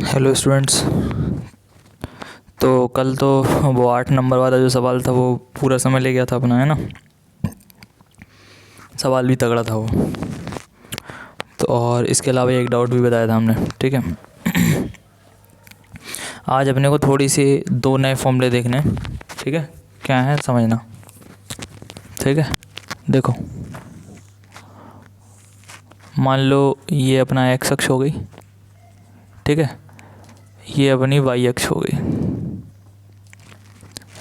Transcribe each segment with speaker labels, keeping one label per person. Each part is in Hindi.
Speaker 1: Hello students. तो कल तो वो 8 नंबर वाला जो सवाल था वो पूरा समय ले गया था अपना, है ना। सवाल भी तगड़ा था वो। तो और इसके अलावा एक डाउट भी बताया था हमने, ठीक है। आज अपने को थोड़ी सी 2 नए फॉर्मूले देखने हैं, ठीक है। क्या है समझना, ठीक है। देखो, मान लो ये अपना एक्स अक्ष हो गई, ठीक है। ये अपनी वाई अक्ष हो गई,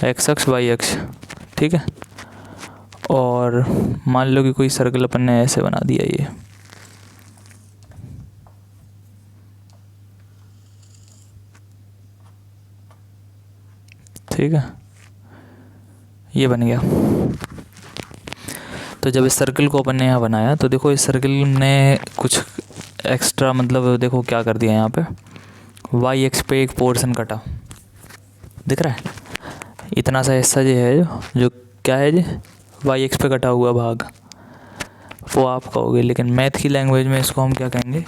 Speaker 1: एक्स अक्ष वाई अक्ष, ठीक है। और मान लो कि कोई सर्कल अपन ने ऐसे बना दिया ये, ठीक है। ये बन गया। तो जब इस सर्कल को अपन ने यहाँ बनाया तो देखो इस सर्कल ने कुछ एक्स्ट्रा, मतलब देखो क्या कर दिया यहाँ पे, वाई एक्स पे एक पोर्शन कटा, दिख रहा है। इतना सा हिस्सा जो है, जो क्या है जी, वाई एक्स पे कटा हुआ भाग, वो आप कहोगे। लेकिन मैथ की लैंग्वेज में इसको हम क्या कहेंगे,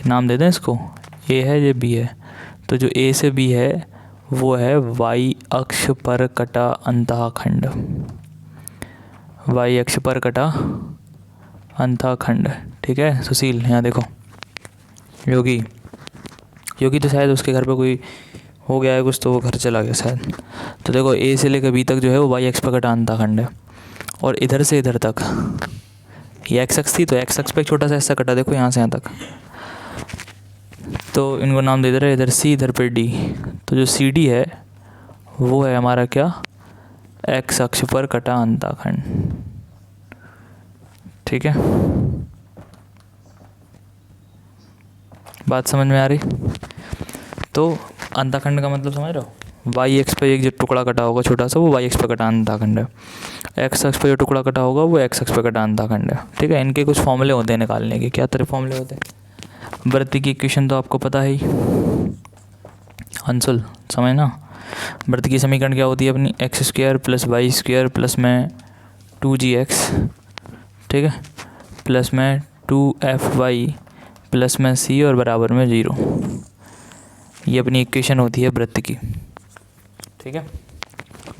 Speaker 1: नाम दे दें इसको, ए है ये बी है। तो जो ए से बी है वो है वाई अक्ष पर कटा अंतःखंड, वाई अक्ष पर कटा अंतःखंड, ठीक है। सुशील यहाँ देखो, योगी तो शायद उसके घर पे कोई हो गया है कुछ, तो वो घर चला गया शायद। तो देखो ए से लेकर बी तक जो है वो वाई अक्ष पर कटा अंतःखंड है। और इधर से इधर तक ये एक्स अक्ष थी, तो एक्स अक्ष पे एक छोटा सा हिस्सा कटा, देखो यहाँ से यहाँ तक। तो इनको नाम दे दे रहे, इधर सी इधर पे डी। तो जो सी डी है वो है हमारा क्या, एक्स अक्ष पर कटा अंतःखंड, ठीक है। बात समझ में आ रही। तो अंतःखंड का मतलब समझ रहे हो, वाई एक्स पे एक जो टुकड़ा कटा होगा छोटा सा, वो वाई एक्स पे कटा अंतःखंड है। एक्स अक्ष पे जो टुकड़ा कटा होगा वो एक्स अक्ष पे कटा अंतःखंड है, ठीक है। इनके कुछ फॉर्मूले होते हैं निकालने के। क्या तरह फॉर्मूले होते हैं, वृत्ति की इक्वेशन तो आपको पता है ही, अंशुल समझना। वृत्ति की समीकरण क्या होती है अपनी, x square plus Y square plus में 2gx, ठीक है, प्लस में 2fy प्लस में c और बराबर में 0। ये अपनी इक्वेशन होती है वृत्त की, ठीक है,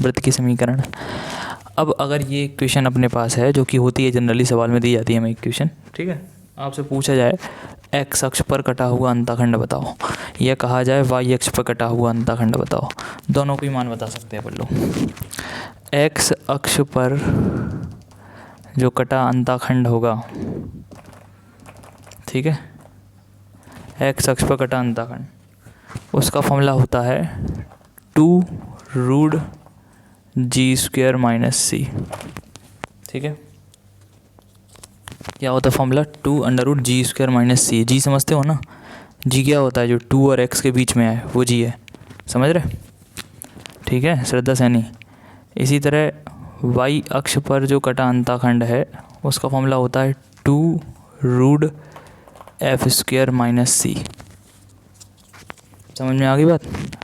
Speaker 1: वृत्त की समीकरण। अब अगर ये इक्वेशन अपने पास है, जो कि होती है जनरली सवाल में दी जाती है हमें इक्वेशन, ठीक है। आपसे पूछा जाए एक्स अक्ष पर कटा हुआ अंतःखंड बताओ, या कहा जाए वाई अक्ष पर कटा हुआ अंतःखंड बताओ, दोनों को ही मान बता सकते हैं अपन लोग। एक्स अक्ष पर जो कटा अंतःखंड होगा, ठीक है, एक्स अक्ष पर कटा अंतःखंड, उसका फॉर्मूला होता है 2√g² - c, ठीक है। क्या होता है फॉर्मूला, 2√g² - c। जी समझते हो ना, जी क्या होता है, जो 2 और x के बीच में है वो जी है, समझ रहे, ठीक है, श्रद्धा सैनी। इसी तरह y अक्ष पर जो कटा अंतःखंड है उसका फॉर्मूला होता है 2√f² - c। समझ में आ गई बात।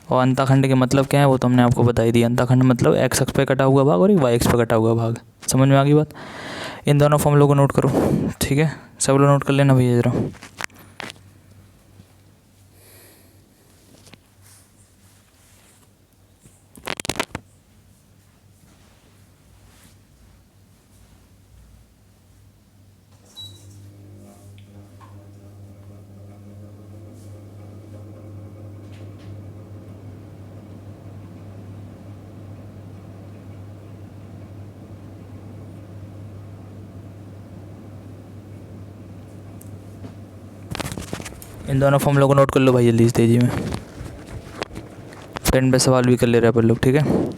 Speaker 1: और अंतःखंड के मतलब क्या है वो तो हमने आपको बता ही दिया। अंतःखंड मतलब एक्स अक्ष पे कटा हुआ भाग और एक वाई अक्ष पे कटा हुआ भाग। समझ में आ गई बात। इन दोनों फॉर्मूलों को नोट करो, ठीक है, सब लोग नोट कर लेना भैया जरा। इन दोनों फॉर्मूलों को नोट कर लो भाई जल्दी से, तेजी में। पेन पे सवाल भी कर ले रहे हैं अपन लोग, ठीक है।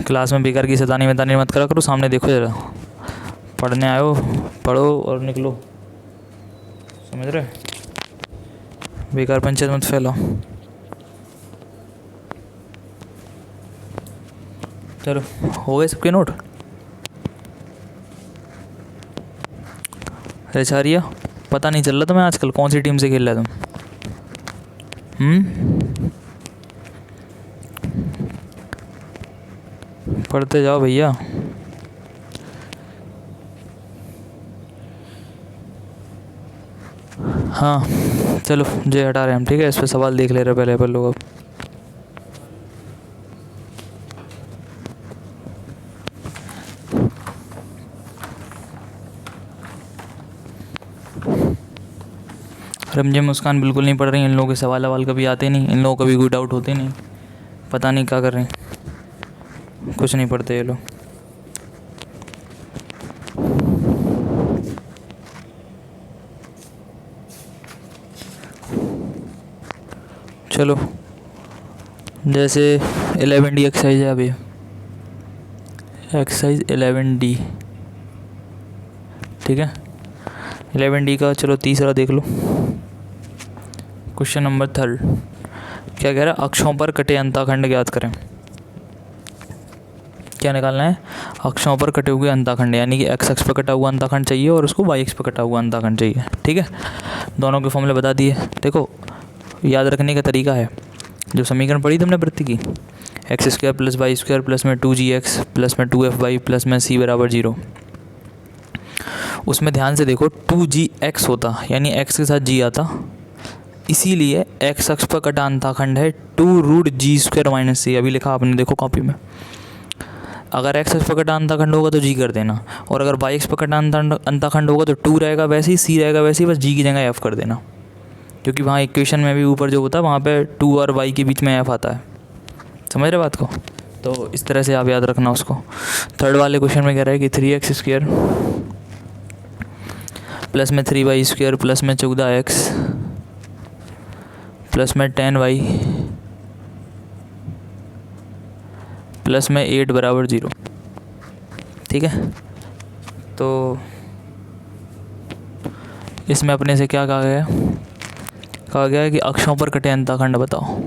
Speaker 1: क्लास में बेकार की शैतानी वैतानी मत करा करो, सामने देखो जरा, पढ़ने आयो, पढ़ो और निकलो, समझ रहे? बेकार पंचायत मत फैलाओ। चलो, हो गए सबके नोट? रेचारिया, पता नहीं चल रहा तुम्हें आजकल कौन सी टीम से खेल रहा है तुम? पढ़ते जाओ भैया। हाँ चलो, जे हटा रहे हैं हम, ठीक है? इस पर सवाल देख ले रहे पहले पर लोग। अब रमजे मुस्कान बिल्कुल नहीं पढ़ रही, इन लोगों के सवाल कभी आते नहीं, इन लोगों को कभी कोई डाउट होते नहीं, पता नहीं क्या कर रहे हैं, कुछ नहीं पढ़ते ये लोग। चलो, जैसे 11D एक्सरसाइज है अभी, एक्सरसाइज 11D, ठीक है? 11D का चलो तीसरा देख लो। क्वेश्चन नंबर 3 क्या कह रहा है? अक्षों पर कटे अंताखंड ज्ञात करें। क्या निकालना है? अक्षों पर कटे हुए अंताखंड, यानी कि एक्स अक्ष पर कटा हुआ अंताखंड चाहिए और उसको वाई अक्ष पर कटा हुआ अंताखंड चाहिए, ठीक है? दोनों के फॉर्मूले बता दिए। देखो, याद रखने का तरीका है, जो समीकरण पढ़ी तुमने वृत्त की, x² + y² प्लस में 2gx प्लस में 2fy प्लस में c = 0, उसमें ध्यान से देखो 2gx होता, यानी x के साथ g आता, इसीलिए x अक्ष पर कटा अंताखंड है 2√g² - c। अभी लिखा आपने, देखो कॉपी में। अगर x अक्ष पर कटा अंताखंड होगा तो g कर देना, और अगर y अक्ष पर कटा अंताखंड होगा तो 2 रहेगा वैसे ही, c रहेगा वैसे ही, बस g की जगह f कर देना, क्योंकि वहाँ इक्वेशन में भी ऊपर जो होता है वहाँ पे 2 और y के बीच में f आता है। समझ रहे बात को? तो इस तरह से आप याद रखना उसको। थर्ड वाले क्वेश्चन में कह रहा है कि 3x² प्लस में 3y² प्लस में 14x प्लस में 10y प्लस में 8 = 0, ठीक है? तो इसमें अपने से क्या कहा गया? कहा गया है कि अक्षों पर कटे अंताखंड बताओ।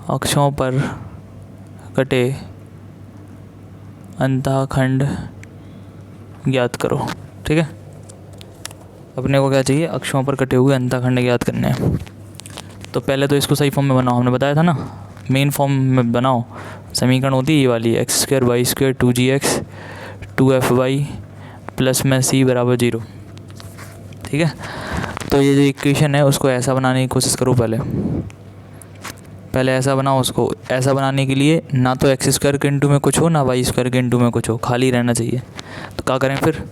Speaker 1: अक्षों पर कटे अंताखंड ज्ञात करो, ठीक है? अपने को क्या चाहिए? अक्षों पर कटे हुए अंताखंड ज्ञात करने हैं। तो पहले तो इसको सही फॉर्म में बनाओ, हमने बताया था ना, मेन फॉर्म में बनाओ। समीकरण होती है ये वाली, x² y² 2gx 2fy plus में c = 0, ठीक है? तो ये जो इक्वेशन है उसको ऐसा बनाने की कोशिश करो। पहले ऐसा बनाओ उसको। ऐसा बनाने के लिए ना तो x² के इंटू में कुछ हो, ना y² के इंटू में कुछ हो, खाली रहना चाहिए। तो क्या करें फिर?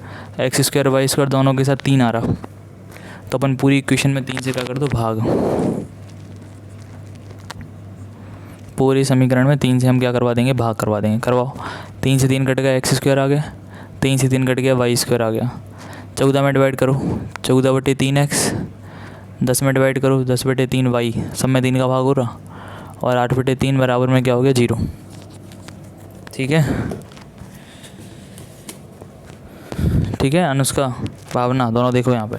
Speaker 1: x² y² दोनों के साथ 3 आ रहा, तो अपन पूरी इक्वेशन में 3 से क्या कर दो? भाग। पूरे समीकरण में 3 से हम क्या करवा देंगे? भाग करवा देंगे। करवाओ। 3 से 3 कट गया, x² आ गया, 3 से 3 कट गया, y² आ गया। 14 में डिवाइड करो, 14/3x, 10 में डिवाइड करो, 10/3y, सब में 3 का भाग हो रहा, और 8/3 बराबर में क्या हो गया? 0, ठीक है? ठीक है, अनुष्का, भावना, दोनों देखो यहाँ पे।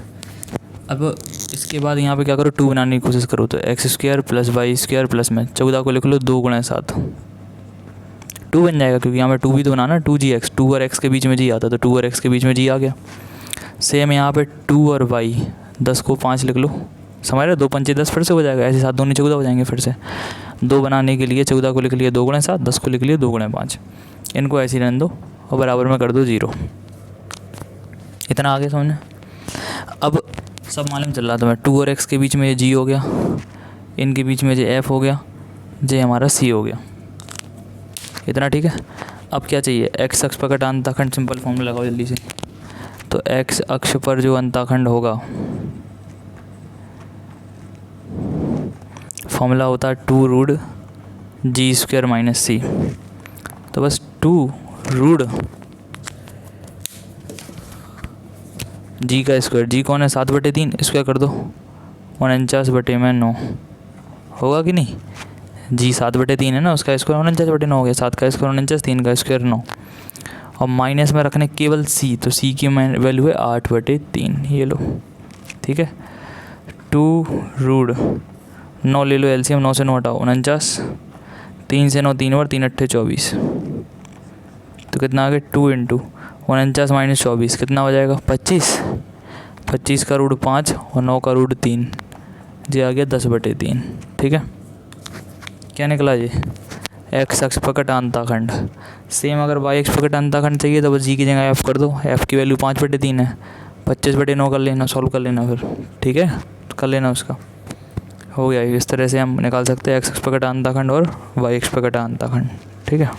Speaker 1: अब इसके बाद यहाँ पे क्या करो? 2 बनाने की कोशिश करो। तो x² + y² प्लस में 14 को लिख लो 2 × 7, 2 बन जाएगा, क्योंकि यहाँ पे 2 भी तो बनाना, 2gx, 2 और x के बीच में g आता, तो 2 और x के बीच में g आ गया। सेम यहाँ पे 2 और y, 10 को 5 लिख लो, समझ रहे? 2 × 5 = 10 फिर से हो जाएगा, ऐसे 7 दूनी 14 हो जाएंगे फिर से। 2 बनाने के लिए 14 को लिख लिया 2 × 7, 10 को लिख लिया 2 × 5, इनको ऐसे ही रहने दो और बराबर में कर दो 0। इतना आगे समझना। अब सब मालूम चल रहा था, 2 और x के बीच में ये g हो गया, इनके बीच में ये f हो गया, ये हमारा c हो गया। इतना ठीक है? अब क्या चाहिए? x अक्ष पर कटा अंताखंड, सिंपल फॉर्मूला लगाओ जल्दी से। तो x अक्ष पर जो अंताखंड होगा, फॉर्मूला होता है 2√g² - c। तो बस 2√g का स्क्वायर, g कौन है? 7/3, स्क्वायर कर दो, 49/9 होगा कि नहीं? g 7/3 है ना, उसका स्क्वायर 49/9 हो गया, 7 का स्क्वायर 49, 3 का स्क्वायर 9, और माइनस में रखने केवल सी, तो सी की वैल्यू है 8/3, ये लो, ठीक है। 2√9 ले लो एलसीएम, 9 से 9 हटाओ 49, 3 से 9 3 बार, 3 अट्ठे 24, तो कितना आ गया 2 × 49 - 24 कितना हो जाएगा 25, 25 का रूट 5 और 9 का रूट 3, ये आ गया 10/3, ठीक है। क्या निकला जी, एक्स अक्ष पर कटा अंताखंड। सेम अगर वाई अक्ष पर कटा अंताखंड चाहिए तो बस जी की जगह एफ कर दो, एफ की वैल्यू 5/3 है, 25/9 कर लेना, सॉल्व कर लेना फिर, ठीक है, कर लेना उसका, हो गया। इस तरह से हम निकाल सकते हैं एक्स अक्ष पर कटा अंताखंड और वाई अक्ष पर कटा अंताखंड, ठीक है।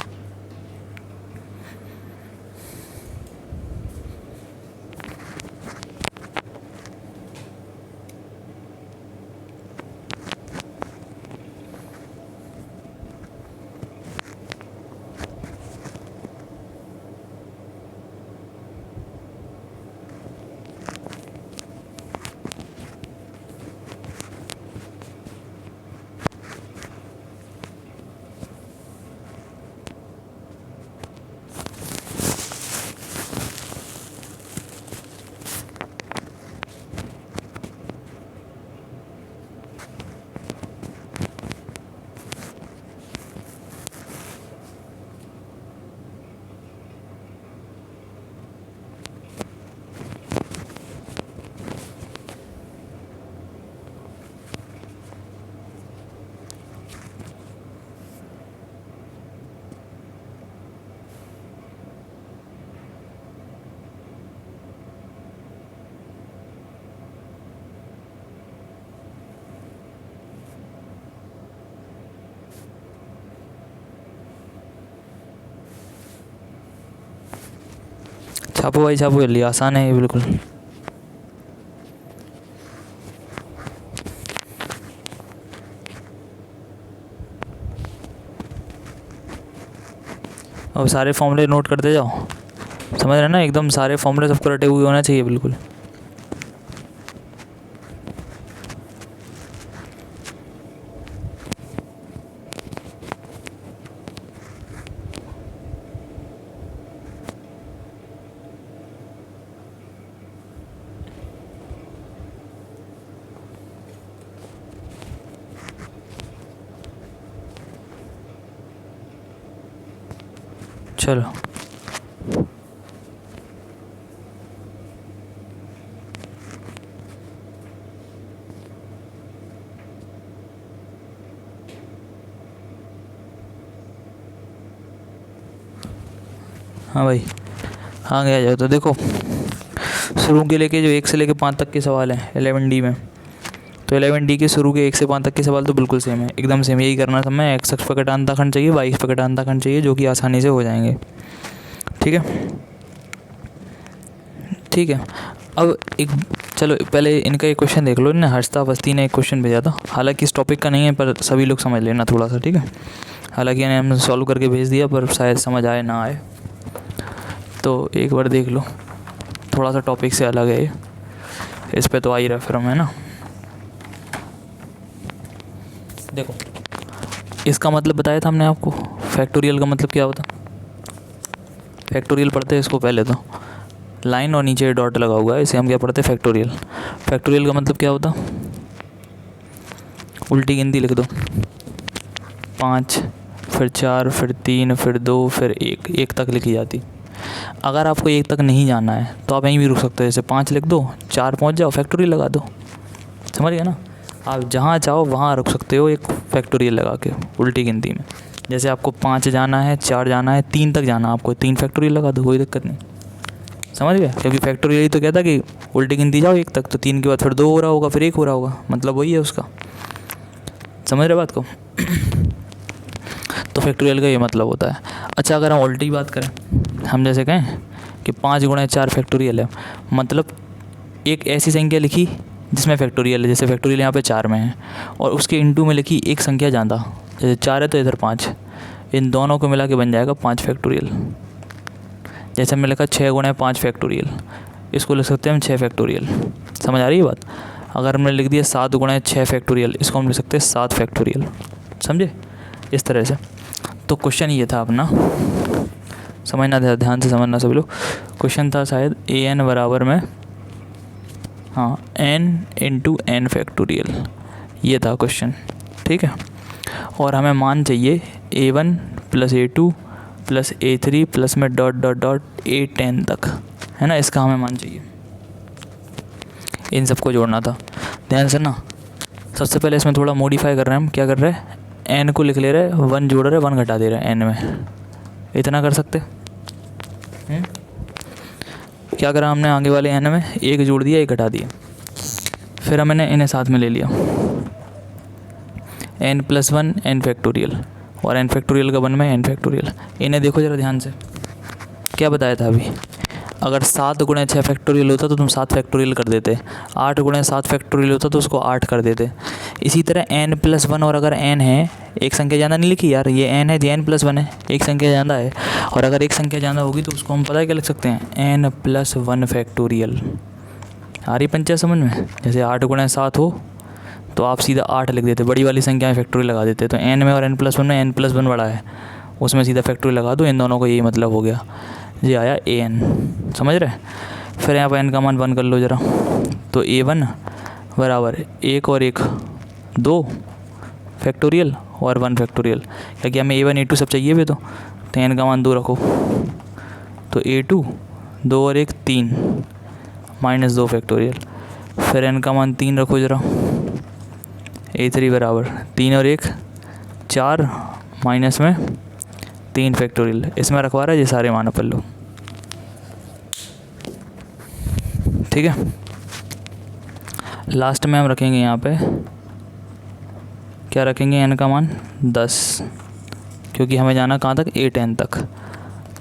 Speaker 1: छापो भाई छापो, जल्दी, आसान है ये बिल्कुल। अब सारे फॉर्मूले नोट करते जाओ, समझ रहे हैं ना, एकदम सारे फॉर्मूले सबको रटे हुए होना चाहिए बिल्कुल। चलो हाँ भाई, आगे आ जाओ। तो देखो शुरू के लेके जो 1 से लेके 5 तक के सवाल हैं 11D में, तो 11D के शुरू के 1 से 5 तक के सवाल तो बिल्कुल सेम है, एकदम सेम, यही करना सब में। एक्स अक्ष पर कटा अंताखंड चाहिए, वाई अक्ष पर कटा अंताखंड चाहिए, जो कि आसानी से हो जाएंगे, ठीक है, ठीक है। अब एक चलो पहले इनका एक क्वेश्चन देख लो, इन्हें हर्षता अवस्थी ने एक क्वेश्चन भेजा था, हालांकि इस टॉपिक का नहीं है पर सभी लोग समझ लेना थोड़ा सा, ठीक है। हालांकि इन्हें हमने सॉल्व करके भेज दिया पर शायद समझ आए ना आए, तो एक बार देख लो, थोड़ा सा टॉपिक से अलग है, इस पे तो आ ही रहा फिर है ना। देखो इसका मतलब बताया था हमने आपको, फैक्टोरियल का मतलब क्या होता, फैक्टोरियल पढ़ते हैं इसको पहले, तो लाइन और नीचे डॉट लगा हुआ है, इसे हम क्या पढ़ते हैं फैक्टोरियल। फैक्टोरियल का मतलब क्या होता, उल्टी गिनती लिख दो, 5 फिर 4 फिर 3 फिर 2 फिर 1 तक लिखी जाती। अगर आपको 1 तक नहीं जाना है तो आप यहीं भी रुक सकते हो, जैसे 5 लिख दो, 4 पहुंच जाओ, फैक्टोरियल लगा दो, समझ गए ना। आप जहाँ चाहो वहाँ रुक सकते हो एक फैक्टोरियल लगा के उल्टी गिनती में। जैसे आपको 5 जाना है, 4 जाना है, 3 तक जाना है आपको, 3 फैक्टोरियल लगा दो, कोई दिक्कत नहीं, समझ गए। क्योंकि फैक्टोरियल ही तो कहता कि उल्टी गिनती जाओ 1 तक, तो 3 के बाद फिर 2 हो रहा होगा, फिर 1 हो रहा होगा, मतलब वही है उसका, समझ रहे बात को। तो फैक्टोरियल का ये मतलब होता है। अच्छा अगर हम उल्टी बात करें, हम जैसे कहें कि 5 × 4 फैक्टोरियल है, मतलब एक ऐसी संख्या लिखी जिसमें फैक्टोरियल है, जैसे फैक्टोरियल यहाँ पे 4 में है, और उसके इंटू में लिखी एक संख्या ज़्यादा, जैसे 4 है तो इधर 5, इन दोनों को मिला के बन जाएगा 5 फैक्टोरियल। जैसे हमने लिखा 6 × 5 फैक्टोरियल, इसको लिख सकते हैं हम 6 फैक्टोरियल, समझ आ रही है बात। अगर हमने लिख दिया 7 × 6 फैक्टोरियल, इसको हम लिख सकते हैं 7 फैक्टोरियल, समझे, इस तरह से। तो क्वेश्चन ये था अपना, समझना, ध्यान से समझना सब लोग। क्वेश्चन था शायद ए एन बराबर में, हाँ, एन इंटू एन फैक्टोरियल, ये था क्वेश्चन, ठीक है। और हमें मान चाहिए A1 plus A2 plus A3 plus में डॉट डॉट डॉट A10 तक, है ना, इसका हमें मान चाहिए। इन सबको जोड़ना था, ध्यान से ना। सबसे पहले इसमें थोड़ा मॉडिफाई कर रहे हैं हम, क्या कर रहे हैं, एन को लिख ले रहे हैं, 1 जोड़ रहे हैं, 1 घटा दे रहे हैं एन में, इतना कर सकते। क्या करा हमने, आगे वाले एन में 1 जोड़ दिया, 1 घटा दिया, फिर हमने इन्हें साथ में ले लिया, n प्लस 1 n फैक्टोरियल, और n फैक्टोरियल का 1 में n फैक्टोरियल। इन्हें देखो ज़रा ध्यान से, क्या बताया था अभी, अगर 7 गुणे 6 फैक्टोरियल होता तो तुम 7 फैक्टोरियल कर देते, 8 गुणे 7 फैक्टोरियल होता तो उसको 8 कर देते। इसी तरह n प्लस 1, और अगर n है, एक संख्या ज़्यादा नहीं लिखी यार, ये n है, ये n प्लस 1 है, एक संख्या ज़्यादा है, और अगर एक संख्या ज़्यादा होगी तो उसको हम पता है क्या लिख सकते हैं, n प्लस 1 फैक्टोरियल। आ रही पंचायत समझ में, जैसे 8 गुणे 7 हो तो आप सीधा 8 लिख देते, बड़ी वाली संख्या में फैक्टोरियल लगा देते, तो n में और n प्लस 1 में n प्लस 1 बड़ा है, उसमें सीधा फैक्टोरियल लगा दो, इन दोनों को यही मतलब हो गया, ये आया an, समझ रहे। फिर यहाँ पर n का मान 1 कर लो ज़रा, तो A1 बराबर 1 और 1 2 फैक्टोरियल और 1 फैक्टोरियल, क्योंकि हमें A1 A2 सब चाहिए भी, तो n का मान 2 रखो, तो A2 2 और 1 3 माइनस 2 फैक्टोरियल, फिर n का मान 3 रखो ज़रा, A3 बराबर 3 और 1 4 माइनस में 3 फैक्टोरियल, इसमें रखवा रहा है ये सारे मान अपन लो, ठीक है। लास्ट में हम रखेंगे यहाँ पे, क्या रखेंगे, n का मान 10, क्योंकि हमें जाना कहाँ तक, A10 तक,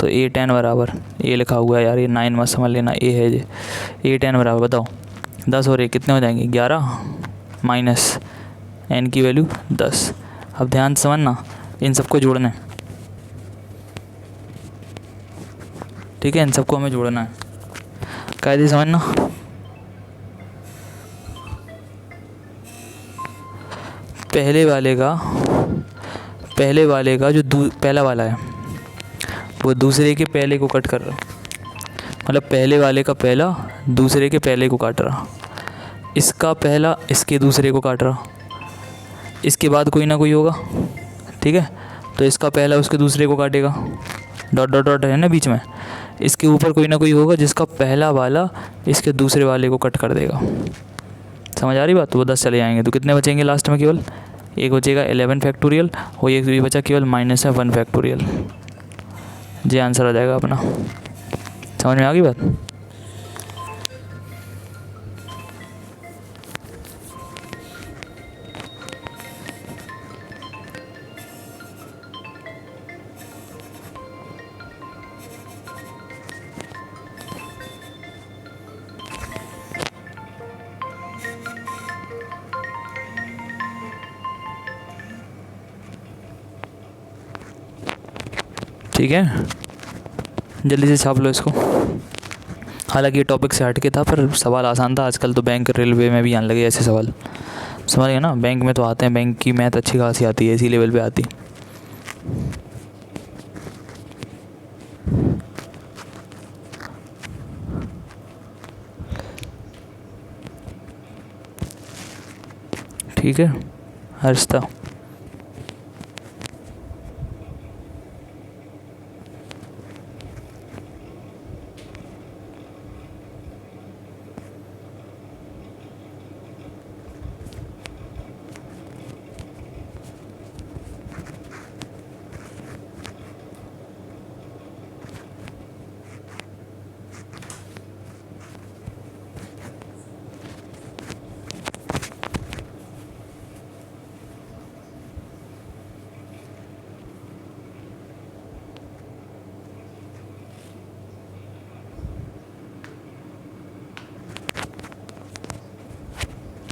Speaker 1: तो A10 बराबर, ए लिखा हुआ है यार, ये 9 मत समझ लेना, ए है ये, A10 बराबर बताओ 10 और 1 कितने हो जाएंगे, 11 माइनस n की वैल्यू 10। अब ध्यान से समझना, इन सबको जोड़ना है, ठीक है, इन सबको हमें जोड़ना है, कायदे समझना। पहले वाले का जो पहला वाला है वो दूसरे के पहले को कट कर रहा, मतलब पहले वाले का पहला दूसरे के पहले को काट रहा, इसका पहला इसके दूसरे को काट रहा, इसके बाद कोई ना कोई होगा, ठीक है, तो इसका पहला उसके दूसरे को काटेगा, डॉट डॉट डॉट है ना बीच में, इसके ऊपर कोई ना कोई होगा जिसका पहला वाला इसके दूसरे वाले को कट कर देगा, समझ आ रही बात। तो वो 10 चले जाएंगे, तो कितने बचेंगे लास्ट में, केवल एक बचेगा 11 फैक्टोरियल, और एक भी बचा केवल माइनस है 1 फैक्टोरियल, ये आंसर आ जाएगा अपना, समझ में आ गई बात। ठीक है, जल्दी से छाप लो इसको। हालांकि ये टॉपिक से हट के था, पर सवाल आसान था, आजकल तो बैंक रेलवे में भी आने लगे ऐसे सवाल, समझ गए ना, बैंक में तो आते हैं, बैंक की मैथ अच्छी खासी आती है, इसी लेवल पे आती। ठीक है हर्षता,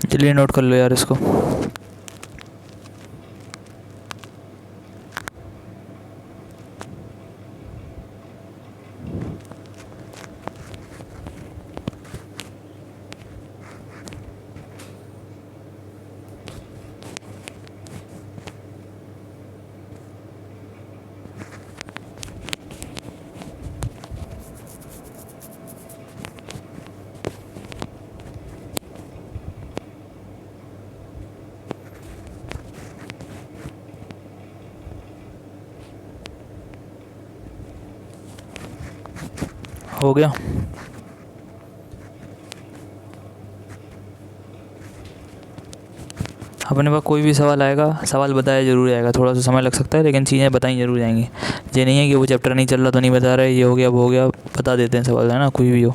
Speaker 1: चलिए नोट कर लो यार इसको। हो गया। अपने पास कोई भी सवाल आएगा, सवाल बताया जरूर आएगा, थोड़ा सा समय लग सकता है लेकिन चीज़ें बताई जरूर जाएंगी। ये नहीं है कि वो चैप्टर नहीं चल रहा तो नहीं बता रहे, ये हो गया वो हो गया, बता देते हैं सवाल, है ना, कोई भी हो।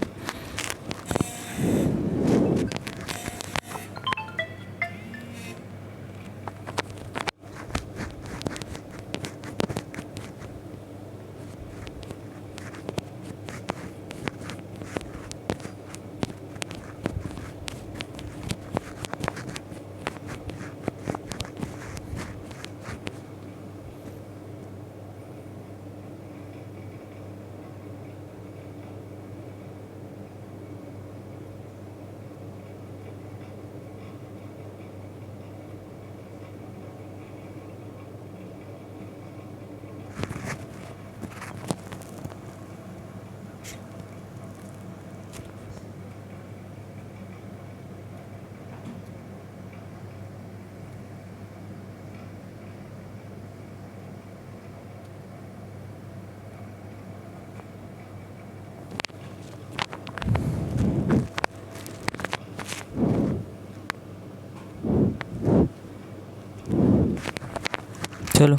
Speaker 1: चलो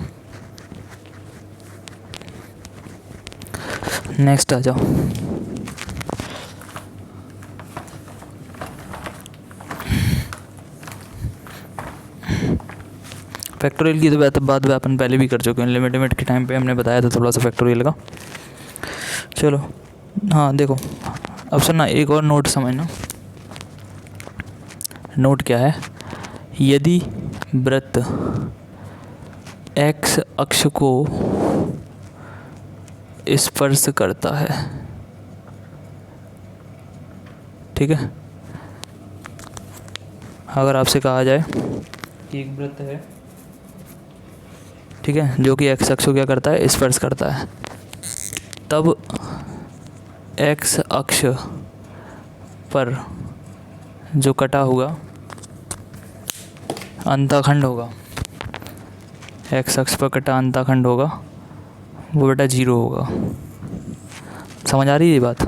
Speaker 1: नेक्स्ट आ जाओ। फैक्टोरियल की तो बात अपन पहले भी कर चुके हैं, लिमिट के टाइम पे हमने बताया था थोड़ा सा फैक्टोरियल का। चलो हाँ देखो, अब सुनना, एक और नोट समझना। नोट क्या है, यदि वृत्त एक्स अक्ष को स्पर्श करता है, ठीक है, अगर आपसे कहा जाए कि एक वृत्त है, ठीक है, जो कि एक्स अक्ष को क्या करता है, स्पर्श करता है, तब एक्स अक्ष पर जो कटा हुआ अंतःखंड होगा, एक्स अक्ष पर कटा अंतःखंड होगा, वो बेटा 0 होगा। समझ आ रही है ये बात?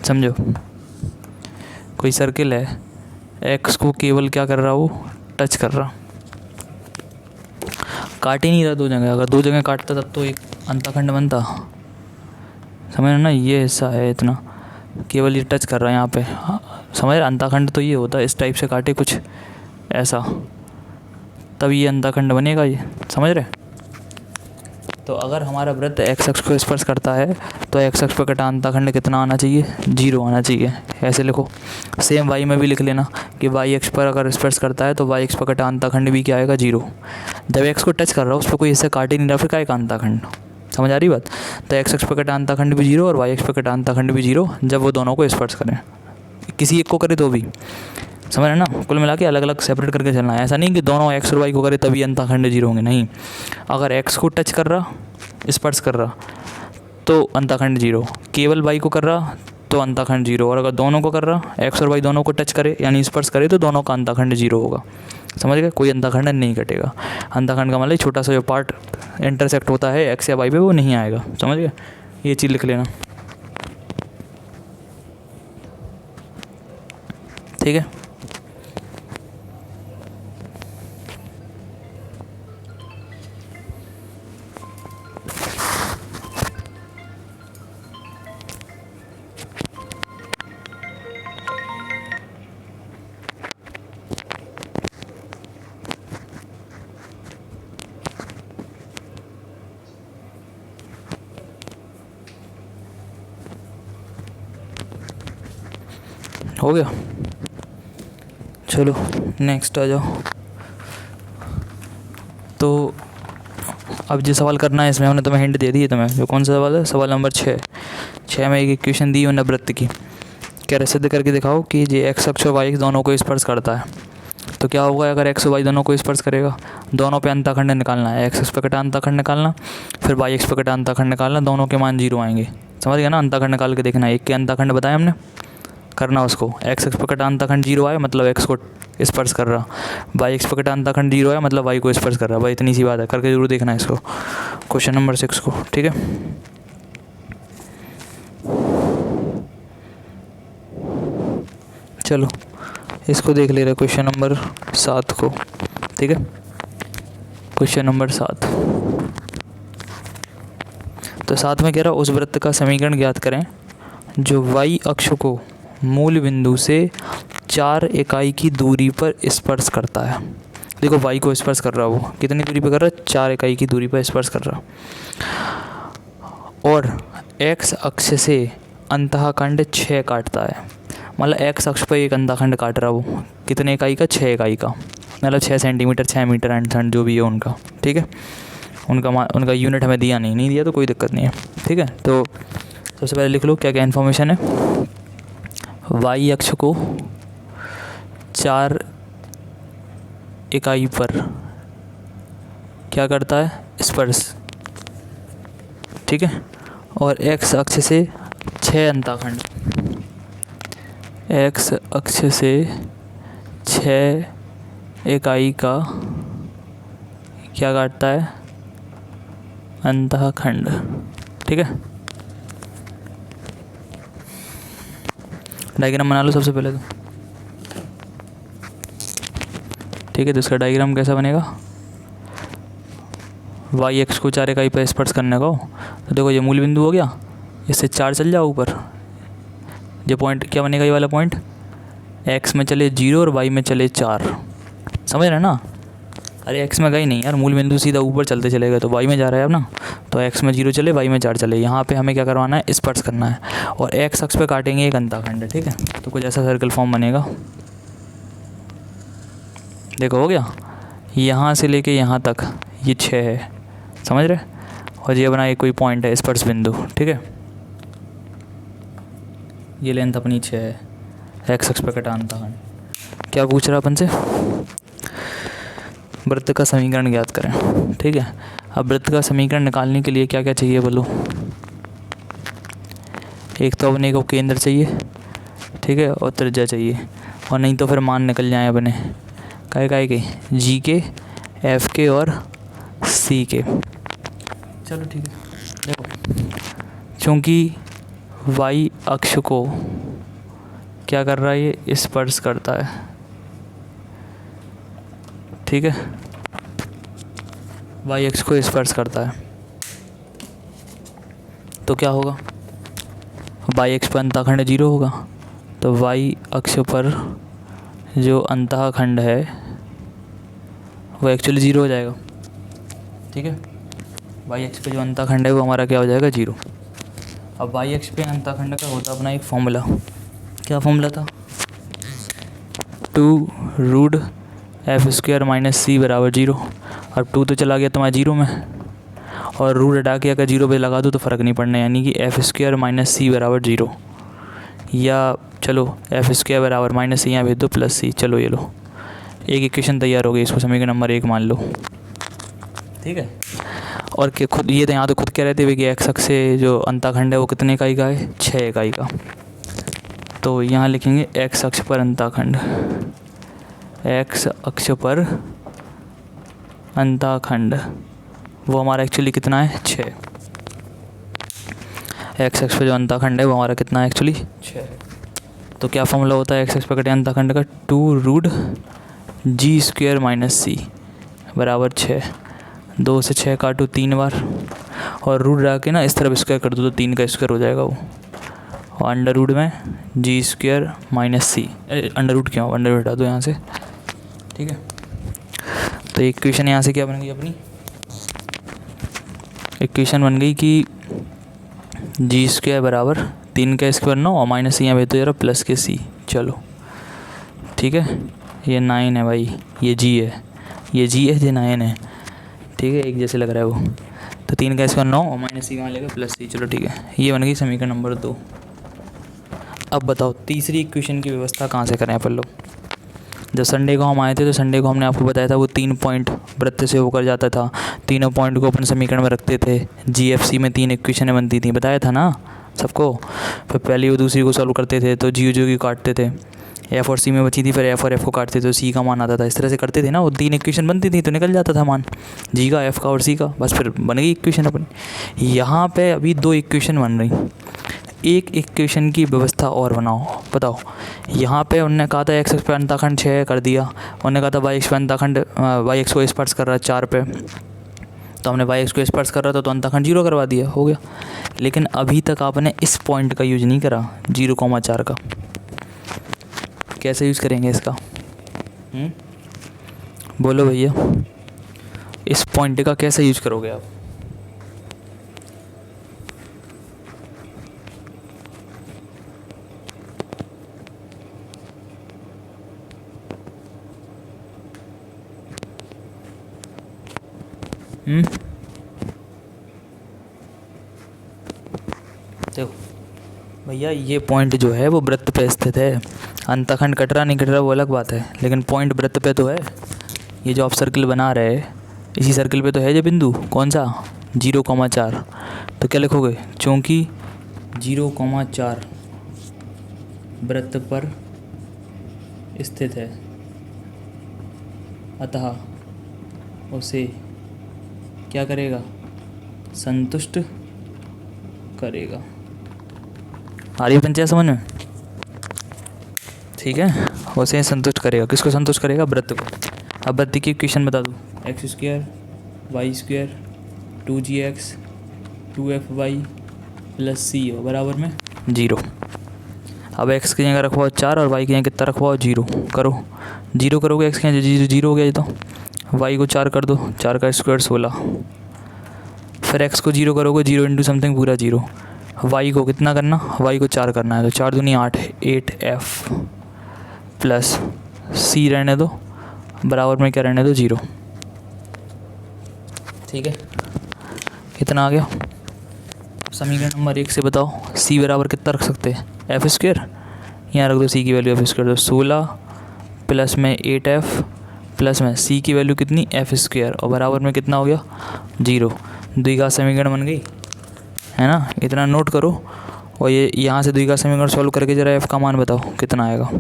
Speaker 1: समझो, कोई सर्किल है, एक्स को केवल क्या कर रहा, वो टच कर रहा, काट ही नहीं रहा दो जगह। अगर दो जगह काटता तब तो एक अंतःखंड बनता, समझ रहे ना, ये हिस्सा है इतना, केवल ये टच कर रहा है यहाँ पे, समझ रहे, अंतःखंड तो ये होता है, इस टाइप से काटे कुछ ऐसा, तब ये अंतःखंड बनेगा, ये समझ रहे। तो अगर हमारा वृत्त एक्स अक्ष को स्पर्श करता है तो एक्स अक्ष पर कटा अंतःखंड कितना आना चाहिए, 0 आना चाहिए। ऐसे लिखो, सेम वाई में भी लिख लेना कि वाई अक्ष पर अगर स्पर्श करता है तो वाई अक्ष पर कटा अंतःखंड भी क्या आएगा, 0। जब एक्स को टच कर रहा हो, उस पर कोई हिस्सा काट ही नहीं रहा, फिर क्या अंतःखंड, समझ आ रही बात? तो एक्स अक्ष पर कटा अंतःखंड भी 0 और वाई अक्ष पर कटा अंतःखंड भी 0, जब वो दोनों को स्पर्श करें, किसी एक को करे तो भी, समझ रहे ना। कुल मिला के अलग अलग सेपरेट करके चलना है, ऐसा नहीं कि दोनों एक्स और वाई को करे तभी अंतःखंड 0 होंगे, नहीं। अगर एक्स को टच कर रहा, स्पर्श कर रहा, तो अंतःखंड 0, केवल वाई को कर रहा तो अंतःखंड 0, और अगर दोनों को कर रहा, एक्स और वाई दोनों को टच करे यानी स्पर्श करे, तो दोनों का अंतःखंड 0 होगा। समझ गए, कोई अंतःखंड नहीं कटेगा। अंतःखंड का मतलब छोटा सा जो पार्ट इंटरसेक्ट होता है एक्स या वाई पे, वो नहीं आएगा, समझ गए, ये चीज़ लिख लेना, ठीक है। हो गया, चलो नेक्स्ट आ जाओ। तो अब जो सवाल करना है इसमें हमने तुम्हें हिंट दे दी है तुम्हें, जो कौन सा सवाल है, सवाल नंबर 6 में एक इक्वेशन दी है वृत्त की, क्या सिद्ध करके दिखाओ कि ये एक्स अक्ष और वाई अक्ष दोनों को स्पर्श करता है। तो क्या होगा, अगर एक्स और वाई दोनों को स्पर्श करेगा, दोनों पे अंतःखंड निकालना है, एक्स अक्ष पे कटा अंतःखंड निकालना, फिर वाई अक्ष पे कटा अंतःखंड निकालना, दोनों के मान 0 आएंगे, समझ गया ना। अंतःखंड निकाल के देखना, एक के अंतःखंड बताया हमने, करना उसको, एक्स अक्ष पे कटा अंतःखंड 0 आया मतलब एक्स को स्पर्श कर रहा, वाई अक्ष पे कटा अंतःखंड 0 आया मतलब वाई को स्पर्श कर रहा। भाई इतनी सी बात है, करके जरूर देखना इसको, क्वेश्चन नंबर 6 को, ठीक है। चलो इसको देख ले रहे क्वेश्चन नंबर 7 को, ठीक है। क्वेश्चन नंबर 7, तो 7 में कह रहा उस वृत्त का समीकरण ज्ञात करें जो y अक्ष को मूल बिंदु से 4 इकाई की दूरी पर स्पर्श करता है। देखो y को स्पर्श कर रहा है, वो कितनी दूरी पर कर रहा है, 4 इकाई की दूरी पर स्पर्श कर रहा है, और x अक्ष से अंतःखंड 6 काटता है। मतलब x अक्ष पर एक अंतःखंड काट रहा है, वो कितने इकाई का, 6 इकाई का, मतलब 6 सेंटीमीटर 6 मीटर अंतःखंड जो भी है उनका, ठीक है। उनका यूनिट हमें नहीं दिया तो कोई दिक्कत नहीं है, ठीक है। तो सबसे पहले लिख लो क्या क्या इन्फॉर्मेशन है। y अक्ष को 4 इकाई पर क्या करता है, स्पर्श, ठीक है। और x अक्ष से 6 अंतःखंड, x अक्ष से 6 इकाई का क्या काटता है, अंतःखंड, ठीक है। डायग्राम बना लो सबसे पहले तो, ठीक है। तो इसका डायग्राम कैसा बनेगा, y अक्ष को 4 इकाई पर स्पर्श करने का, तो देखो ये मूल बिंदु हो गया, इससे 4 चल जाओ ऊपर, ये पॉइंट क्या बनेगा, ये वाला पॉइंट x में चले 0 और y में चले 4, समझ रहे ना। अरे x में गई नहीं यार, मूल बिंदु सीधा ऊपर चलते चलेगा, तो y में जा रहा है अब ना, तो x में 0 चले y में 4 चले, यहाँ पे हमें क्या करवाना है, स्पर्श करना है, और x अक्ष पे काटेंगे एक अंतःखंड, ठीक है। तो कुछ ऐसा सर्कल फॉर्म बनेगा, देखो हो गया, यहाँ से लेके यहाँ तक ये 6 है, समझ रहे, और ये बना एक कोई पॉइंट है स्पर्श बिंदु, ठीक है। ये लेंथ अपनी 6 है, x अक्ष पे कटा अंतःखंड। क्या पूछ रहा अपन से, वृत्त का समीकरण ज्ञात करें, ठीक है। अब वृत्त का समीकरण निकालने के लिए क्या क्या चाहिए बोलो, एक तो अपने को केंद्र चाहिए, ठीक है, और त्रिज्या चाहिए, और नहीं तो फिर मान निकल जाए अपने काय के, जी के, एफ के और सी के। चलो ठीक है, देखो चूँकि y अक्ष को क्या कर रहा है, ये स्पर्श करता है, ठीक है, y अक्ष को स्पर्श करता है, तो क्या होगा, y अक्ष पर अंतःखंड 0 होगा, तो y अक्ष पर जो अंतःखंड है वो एक्चुअली 0 हो जाएगा, ठीक है। y अक्ष पे जो अंतःखंड है वो हमारा क्या हो जाएगा, 0। अब y अक्ष पे अंतःखंड का होता अपना एक फॉर्मूला, क्या फॉर्मूला था, 2√f² - c बराबर 0। अब 2 तो चला गया तुम्हारा 0 में, और रूट हटा के अगर 0 पे लगा दो तो फ़र्क नहीं पड़ना, यानी कि f² - c बराबर 0, या चलो f² बराबर -c यहाँ भेज दो +c, चलो ये लो एक इक्वेशन तैयार हो गई, इसको समीकरण नंबर 1 मान लो, ठीक है। और कि खुद ये तो यहाँ तो खुद कह रहे थे कि x अक्ष से जो अंतःखंड है वो कितने इकाई का है, 6 इकाई का, तो यहाँ लिखेंगे x अक्ष पर अंतःखंड, x अक्ष पर अंतःखंड वो हमारा एक्चुअली कितना है, 6। x अक्ष पर जो अंतःखंड है वो हमारा कितना है, एक्चुअली 6। तो क्या फॉर्मूला होता है x अक्ष पर कटे अंतःखंड का, 2√g² - c बराबर 6। 2 से 6 काटो 3 बार, और रूट डाल के ना इस तरफ स्क्वायर कर दो तो 3 का स्क्वायर हो जाएगा वो, और अंडर रूट में g² - c, अंडर रूट क्यों, अंडर रूट हटा दो यहाँ से, ठीक है। तो इक्वेशन यहाँ से क्या बन गई अपनी, इक्वेशन बन गई कि g² बराबर 3 का स्क्वायर 9 और माइनस यहाँ भेज दो जरा प्लस के c, चलो ठीक है। ये 9 है भाई, ये g है, ये 9 है, ठीक है, एक जैसे लग रहा है वो। तो 3 का स्क्वायर 9 और माइनस सी कहाँ लेगा, +c, चलो ठीक है। ये बन गई समीकरण नंबर 2। अब बताओ तीसरी इक्वेशन की व्यवस्था कहाँ से करें अपन लोग। जब संडे को हम आए थे तो संडे को हमने आपको बताया था वो 3 पॉइंट वृत्त से होकर जाता था, तीनों पॉइंट को अपन समीकरण में रखते थे, GFC में 3 इक्वेशनें बनती थी, बताया था ना सबको। फिर पहली वो दूसरी को सॉल्व करते थे तो जी की काटते थे, F और C में बची थी, फिर F और F को काटते थे तो C का मान आता था। इस तरह से करते थे ना, वो 3 इक्वेशन बनती थी तो निकल जाता था मान G का, F का और C का, बस फिर बन गई इक्वेशन अपन। यहाँ पे अभी 2 इक्वेशन बन रही, एक इक्वेशन की व्यवस्था और बनाओ। बताओ, यहाँ पे उन्होंने कहा था x पे अंतःखंड 6 कर दिया, उन्होंने कहा था y पे अंतःखंड y को स्पर्श कर रहा है 4 पे, तो हमने y को स्पर्श कर रहा था तो अंतःखंड 0 करवा दिया, हो गया। लेकिन अभी तक आपने इस पॉइंट का यूज़ नहीं करा 0,4 का। कैसे यूज़ करेंगे इसका? बोलो भैया, इस पॉइंट का कैसे यूज़ करोगे आप? देखो भैया, ये पॉइंट जो है वो वृत्त पे स्थित है। अंतःखंड कट रहा नहीं कट रहा वो अलग बात है, लेकिन पॉइंट वृत्त पे तो है। ये जो आप सर्किल बना रहे हैं, इसी सर्किल पे तो है ये बिंदु, कौन सा? 0,4। तो क्या लिखोगे? चूँकि 0,4 वृत्त पर स्थित है, अतः उसे क्या करेगा? संतुष्ट करेगा। आ रही पंचायत समझ में? ठीक है, उसे संतुष्ट करेगा। किसको संतुष्ट करेगा? वृत्त को। अब वृत्त की इक्वेशन बता दूँ, x² y² 2gx 2fy + c बराबर में 0। अब x की जगह रखवाओ 4 और y की जगह कितना रखवाओ? 0। करो, 0 करोगे x की जगह 0 हो गया ये तो। y को 4 कर दो, 4 का स्क्वायर 16। फिर x को 0 करोगे, 0 इंटू समथिंग पूरा 0। y को कितना करना? y को 4 करना है, तो 4 दूनी 8, 8f प्लस c रहने दो बराबर में क्या रहने दो? 0। ठीक है, कितना आ गया? समीकरण नंबर 1 से बताओ c बराबर कितना रख सकते हैं? f²। यहाँ रख दो c की वैल्यू f², तो 16 प्लस में 8f प्लस में c की वैल्यू कितनी? f², और बराबर में कितना हो गया? 0। द्विघात समीकरण बन गई है ना? इतना नोट करो, और ये यहाँ से द्विघात समीकरण सॉल्व करके ज़रा f का मान बताओ कितना आएगा।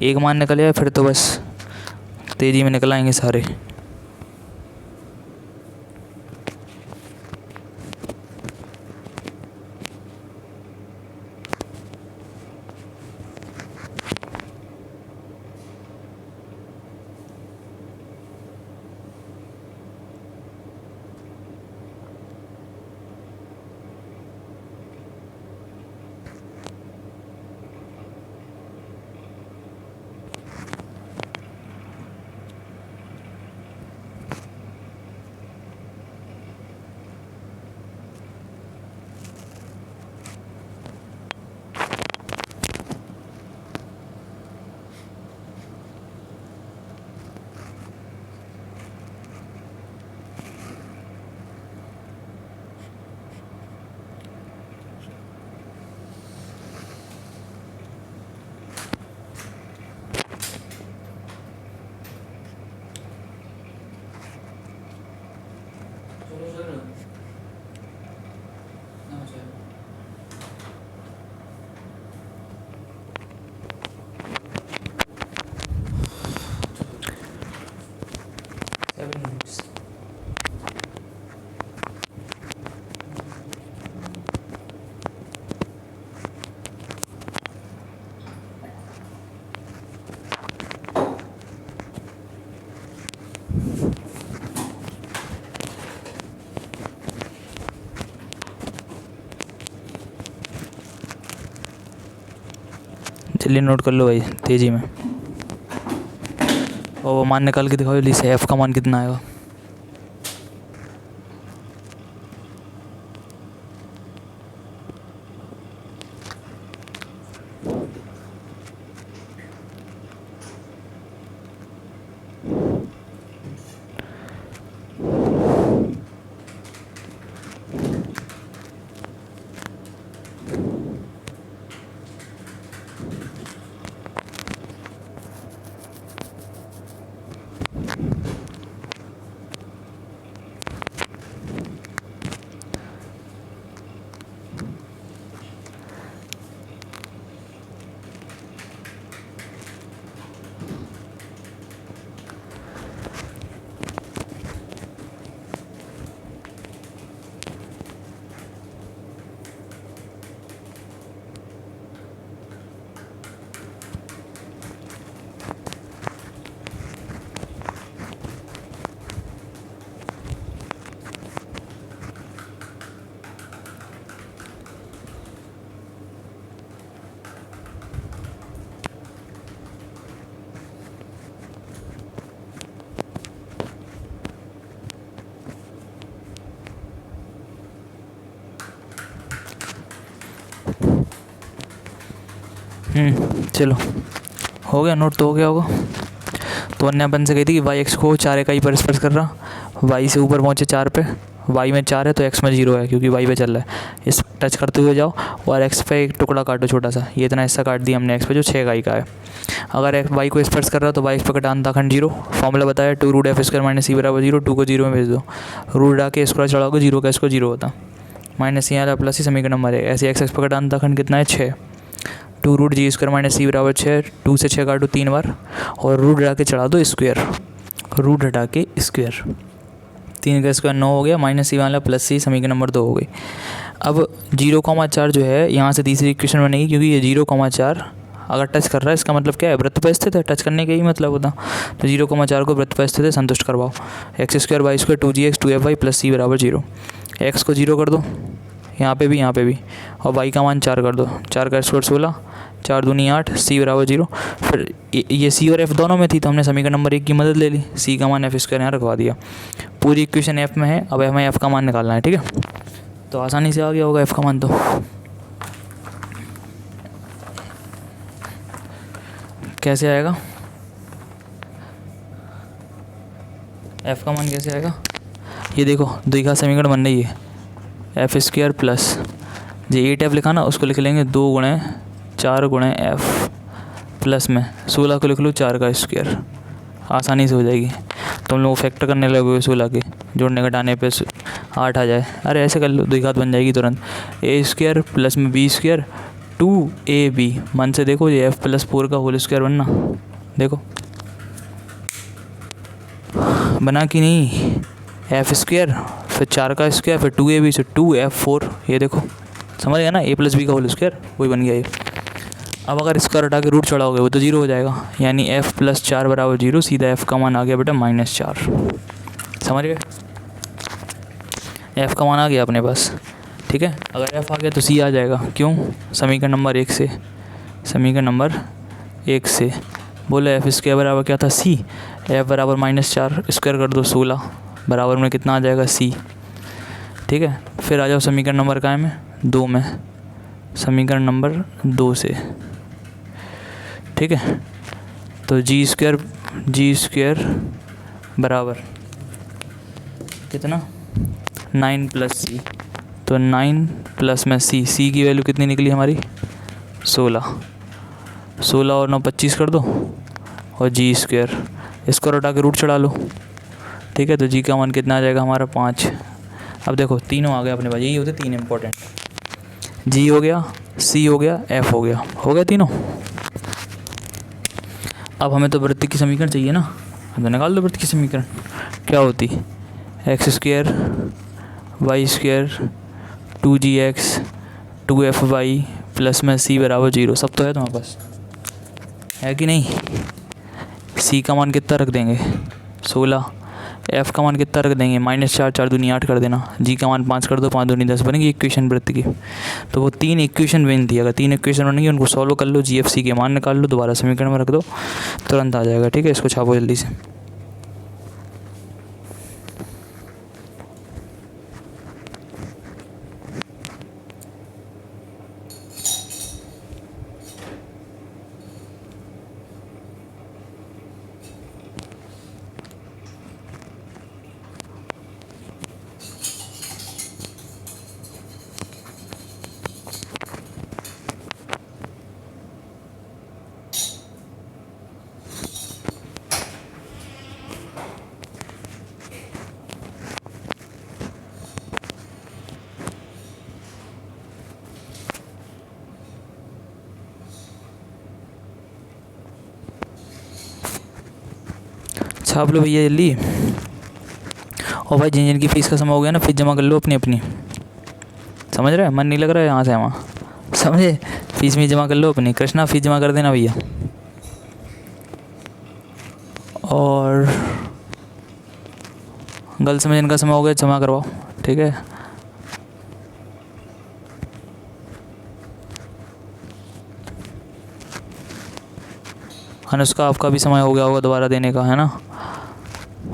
Speaker 1: एक मान निकल आया फिर तो बस तेज़ी में निकल आएंगे सारे। चलिए नोट कर लो भाई तेज़ी में, और वो मान निकाल के दिखाओ जल्दी से, f का मान कितना आएगा? चलो हो गया, नोट तो हो गया होगा। तो अन्य अपन से कही थी कि वाई एक्स को 4 इकाई पर स्पर्श कर रहा, वाई से ऊपर पहुँचे 4 पे, वाई में 4 है तो एक्स में 0 है क्योंकि वाई पे चल रहा है। इस टच करते हुए जाओ और एक्स पे एक टुकड़ा काटो छोटा सा, ये इतना हिस्सा काट दिया हमने एक्स पे जो 6 इकाई का है। अगर एक्स वाई को स्पर्श कर रहा है तो वाई एक्स पे कटा अंतःखंड 0। फॉर्मूला बताया 2 रूट एफ स्क्वायर माइनस सी बराबर 0। 2 को 0 में भेज दो, रूट हटा के स्क्वायर चढ़ाओगे 0 का इसको 0 होता, माइनस सी आया प्लस ही समीकरण नंबर है। ऐसे एक्स एक्स पे कटा अंतःखंड कितना है 6। 2 रूट जी स्क्वायर माइनस सी बराबर 6। 2 से 6 काटो 3 बार और रूट हटा के चढ़ा दो स्क्वायर, रूट हटा के स्क्वायर, 3 का स्क्वायर 9 हो गया, माइनस सी वाला प्लस सी, समीकरण नंबर 2 हो गई। अब 0,4 जो है यहाँ से तीसरी इक्वेशन बनेगी क्योंकि ये 0,4 अगर टच कर रहा है इसका मतलब क्या है, वृत्त पर स्थित है, टच करने का ही मतलब होता। तो 0,4 को वृत्त पर स्थित है संतुष्ट करवाओ। X square y square 2gx 2fy plus C बराबर 0। एक्स को 0 कर दो यहाँ पे भी, और वाई का मान 4 कर दो, 4 का स्क्वायर 16, 4 दूनी 8, सी बराबर 0। फिर ये सी और एफ दोनों में थी तो हमने समीकरण नंबर 1 की मदद ले ली, सी का मान एफ स्क्वायर यहाँ रखवा दिया। पूरी इक्वेशन एफ में है, अब हमें एफ का मान निकालना है, ठीक है। तो आसानी से आ गया होगा एफ का मान। तो कैसे आएगा एफ का मान, कैसे आएगा ये देखो, द्विघात समीकरण बन रही है, एफ स्क्वायर प्लस जो 8f लिखा ना उसको लिख लेंगे 2 गुणे 4 गुणे एफ प्लस में 16 को लिख लो 4 का स्क्वायर, आसानी से हो जाएगी। तुम लोग फैक्टर करने लगोगे 16 के, जोड़ने घटाने पे 8 आ जाए, अरे ऐसे कर लो, द्विघात बन जाएगी तुरंत। ए स्क्वायर प्लस में बी स्क्वायर 2ab, मन से देखो ये f प्लस 4 का होल स्क्वायर बनना, देखो बना कि नहीं, एफ स्क्वायर फिर 4 का स्क्वायर फिर 2ab से 2f4, ये देखो समझ गया ना, a प्लस बी का होल स्क्वायर वही बन गया ये। अब अगर स्क्वायर हटा के रूट चढ़ाओगे वो तो 0 हो जाएगा, यानी f प्लस 4 बराबर 0, सीधा f का मान आ गया बेटा -4, समझ गए, f का मान आ गया अपने पास, ठीक है। अगर f आ गया तो c आ जाएगा, क्यों, समीकरण नंबर 1 से, समीकरण नंबर 1 से बोले एफ स्क्वायर बराबर क्या था c, f बराबर -4, स्क्वायर कर दो 16 बराबर में कितना आ जाएगा c, ठीक है। फिर आ जाओ समीकरण नंबर काय में 2 में, समीकरण नंबर 2 से, ठीक है। तो जी स्क्वायर बराबर कितना 9 प्लस सी, तो 9 प्लस में सी की वैल्यू कितनी निकली हमारी 16 और 9 25 कर दो, और जी स्क्वायर इसको हटा के रूट चढ़ा लो, ठीक है। तो जी का मान कितना आ जाएगा हमारा 5। अब देखो तीनों आ गए अपने पास, यही होते 3 इंपॉर्टेंट, जी हो गया, सी हो गया, एफ हो गया तीनों। अब हमें तो वृत्त की समीकरण चाहिए ना, तो निकाल दो वृत्त की समीकरण, क्या होती, x square y square 2gx 2fy plus में सी बराबर 0, सब तो है तुम्हारे पास, है कि नहीं। सी का मान कितना रख देंगे 16, एफ का मान कितना रख देंगे -4, 4 दूनी 8 कर देना, जी का मान 5 कर दो, 5 दूनी 10 बनेगी इक्वेशन वृत्त की। तो वो 3 इक्वेशन बन थी, अगर 3 इक्वेशन बनेगी उनको सॉल्व कर लो, GFC के मान निकाल लो, दोबारा समीकरण में रख दो, तुरंत आ जाएगा, ठीक है। इसको छापो जल्दी से। छाप लो भैया जल्दी। और भाई जिन जिन की फ़ीस का समय हो गया ना, फीस जमा कर लो अपनी अपनी, समझ रहे, मन नहीं लग रहा है यहाँ से वहाँ, समझे, फीस में जमा कर लो अपनी। कृष्णा फीस जमा कर देना भैया। और गर्ल्स में जिनका समय हो गया जमा करवाओ, ठीक है। अनुष्का आपका भी समय हो गया होगा दोबारा देने का, है ना,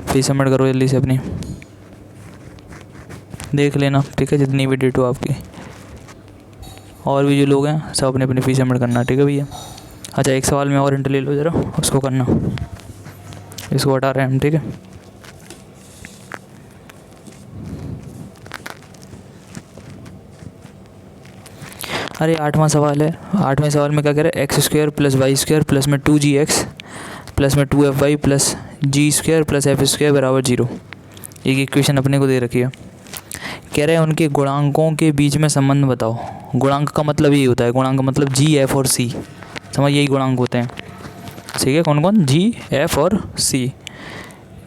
Speaker 1: फीस सबमिट करो जल्दी से अपनी, देख लेना, ठीक है, जितनी भी डेट हो आपकी। और भी जो लोग हैं सब अपने अपनी फीस सबमिट करना, ठीक है भैया। अच्छा एक सवाल में और इंटर ले लो ज़रा, उसको करना, इसको हटा रहे हैं हम, ठीक है। अरे 8वां सवाल है। 8वें सवाल में क्या कह रहा है, X square plus Y square plus में 2gx प्लस में 2fy plus G square plus F square बराबर 0। एक इक्वेशन अपने को दे रखी है। कह रहे हैं उनके गुणांकों के बीच में संबंध बताओ। गुणांक का मतलब ये होता है, गुणांक का मतलब जी, एफ और सी, समझ, यही गुणांक होते हैं, ठीक है। कौन कौन, जी, एफ और सी।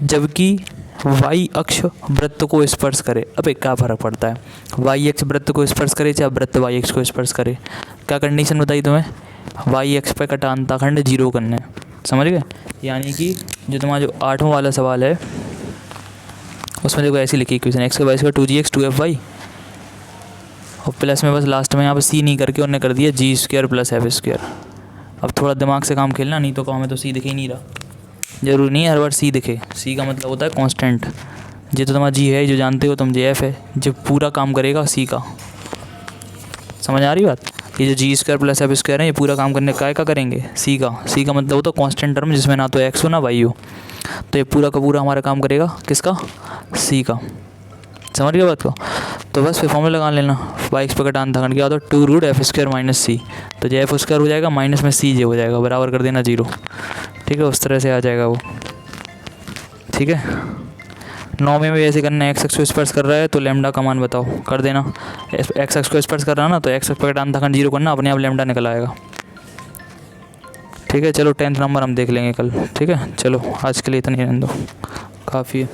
Speaker 1: जबकि वाई अक्ष वृत्त को स्पर्श करे। अबे क्या फ़र्क पड़ता है, वाई अक्ष वृत्त को स्पर्श करे चाहे वृत्त वाई अक्ष को स्पर्श करे। क्या कंडीशन बताई तुम्हें, वाई अक्ष पे कटा अंतःखंड 0 करना है, समझ गए। यानी कि जो तुम्हारा जो 8वां वाला सवाल है उसमें देखो ऐसी लिखी इक्वेशन, एक्स का वाई स्क्वायर 2gx 2fy और प्लस में बस लास्ट में यहाँ पे सी नहीं करके उन्होंने कर दिया जी स्क्वायर प्लस एफ स्क्वायर। अब थोड़ा दिमाग से काम खेलना, नहीं तो काम में तो सी दिख ही नहीं रहा। जरूरी नहीं है हर बार सी दिखे, सी का मतलब होता है कांस्टेंट। जो तो तुम्हारा जी है जो जानते हो तुम, जे एफ है जो पूरा काम करेगा सी का, समझ आ रही बात। ये जो जी स्क्वायर प्लस एफ स्क्वायर है ये पूरा काम करने का करेंगे सी का। सी का मतलब होता है कांस्टेंट टर्म जिसमें ना तो एक्स हो ना वाई हो, तो ये पूरा का पूरा हमारा काम करेगा किसका, सी का, समझ गए बात को। तो बस फिर फॉर्मूला लगा लेना, वाई एक्स पे कटा अंतःखंड क्या होता है 2 रूट एफ स्क्वायर माइनस सी, तो जे एफ स्क्वायर हो जाएगा माइनस में सी जे हो जाएगा, बराबर कर देना 0, ठीक है। उस तरह से आ जाएगा वो, ठीक है। 9वें में ऐसे करना है, एक्स एक्स को स्पर्श कर रहा है तो लैम्डा का मान बताओ, कर देना। एक्स एक्स को स्पर्श कर रहा है ना, तो एक्स एक्स पे कटा अंतःखंड 0 करना, अपने आप लैम्डा निकल आएगा, ठीक है। चलो 10th नंबर हम देख लेंगे कल, ठीक है। चलो आज के लिए इतना ही रहने दो, काफ़ी है।